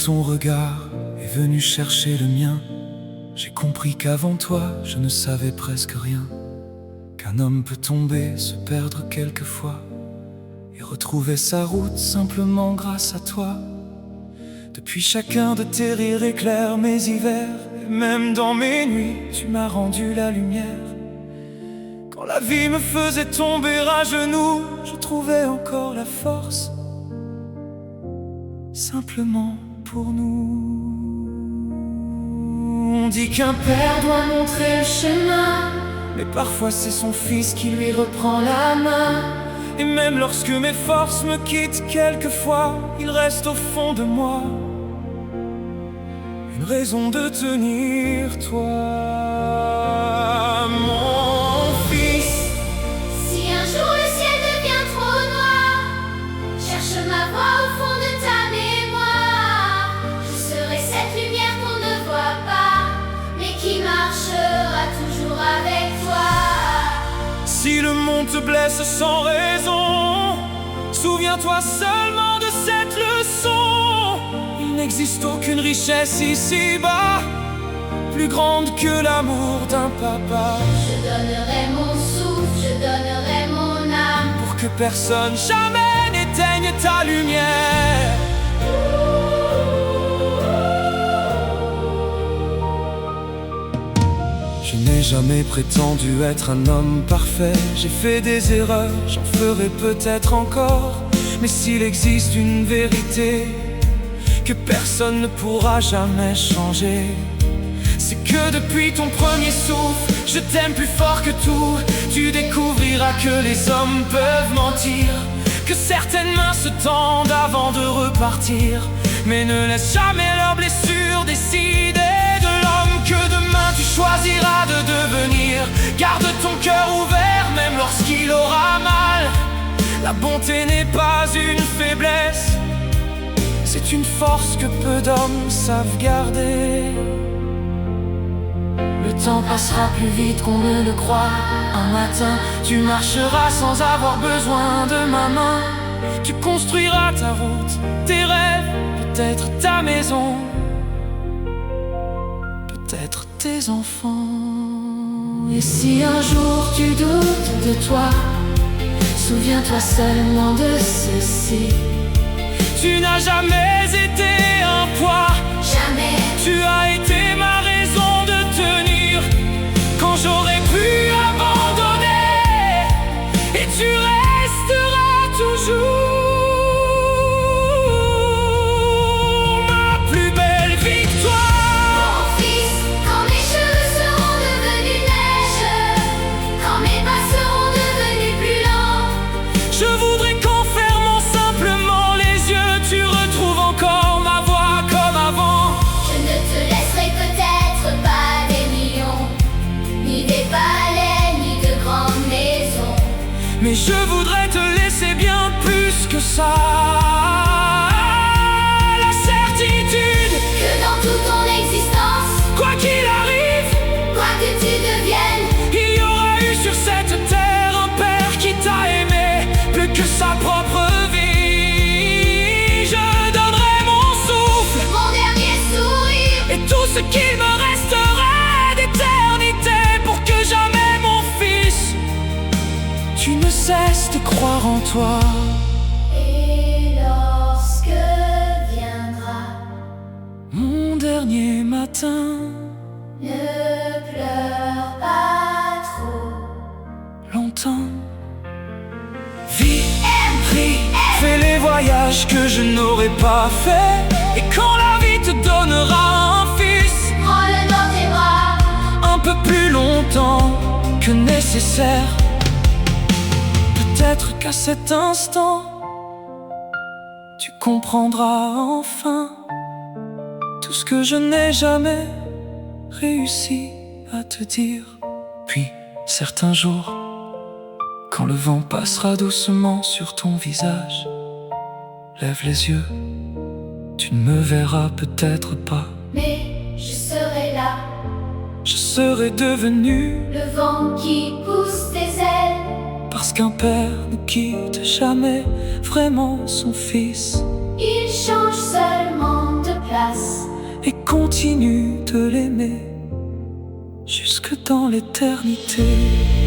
ton regard est venu chercher le mien, j'ai compris qu'avant toi, je ne savais presque rien. Qu'un homme peut tomber, se perdre quelquefois et retrouver sa route simplement grâce à toi. Depuis chacun de tes rires éclaire mes hivers, et même dans mes nuits, tu m'as rendu la lumière. Quand la vie me faisait tomber à genoux, je trouvais encore la force, simplement pour nous. On dit qu'un père doit montrer le chemin, mais parfois c'est son fils qui lui reprend la main. Et même lorsque mes forces me quittent quelquefois, il reste au fond de moi une raison de tenir, toi, mon fils. Si un jour le ciel devient trop noir, cherche ma voix au fond de ta mémoire. Je serai cette lumière qu'on ne voit pas, mais qui marchera toujours avec toi. Si le monde te blesse sans raison, souviens-toi seulement de cette leçon. Il n'existe aucune richesse ici-bas plus grande que l'amour d'un papa. Je donnerai mon souffle, je donnerai mon âme, pour que personne jamais n'éteigne ta lumière. Je n'ai jamais prétendu être un homme parfait. J'ai fait des erreurs, j'en ferai peut-être encore. Mais s'il existe une vérité que personne ne pourra jamais changer, c'est que depuis ton premier souffle, je t'aime plus fort que tout. Tu découvriras que les hommes peuvent mentir, que certaines mains se tendent avant de repartir. Mais ne laisse jamais leurs blessures décider de l'homme que demain tu choisiras de devenir. Garde ton cœur ouvert même lorsqu'il aura mal. La bonté n'est pas une faiblesse, c'est une force que peu d'hommes savent garder. Le temps passera plus vite qu'on ne le croit. Un matin, tu marcheras sans avoir besoin de ma main. Tu construiras ta route, tes rêves, peut-être ta maison, peut-être tes enfants. Et si un jour tu doutes de toi, souviens-toi seulement de ceci: tu n'as jamais été un poids, jamais. Tu as été ma raison de tenir quand j'aurais pu abandonner, et tu resteras toujours ma plus belle victoire. Mon fils, quand mes cheveux seront devenus neige, quand mes pas seront devenus plus lents, je voudrais qu'en fermant simplement les yeux, tu retrouves encore ma voix comme avant. je ne te laisserai peut-être pas des millions, ni des palais, ni de grandes maisons. Mais je voudrais te laisser bien plus que ça. La certitude Que dans toute ton existence, quoi qu'il arrive, quoi que tu deviennes, il y aura eu sur cette terre un père qui t'a aimé plus que sa propre vie. Je donnerai mon souffle, mon dernier sourire, et tout ce qu'il me resterait d'éternité, pour que jamais, mon fils, tu ne cesses de croire en toi. et lorsque viendra, Mon dernier matin, ne pleure pas trop. longtemps, vis, prie, fais les voyages que je n'aurais pas fait. Et quand la vie te donnera un fils, Prends-le dans tes bras, un peu plus longtemps que nécessaire. Peut-être qu'à cet instant, tu comprendras enfin tout ce que je n'ai jamais réussi à te dire. Puis, certains jours, quand le vent passera doucement sur ton visage, lève les yeux, tu ne me verras peut-être pas. mais je serai là, Je serai devenu, le vent qui pousse tes ailes. parce qu'un père ne quitte jamais vraiment son fils. Il change seulement de place. jusque dans l'éternité.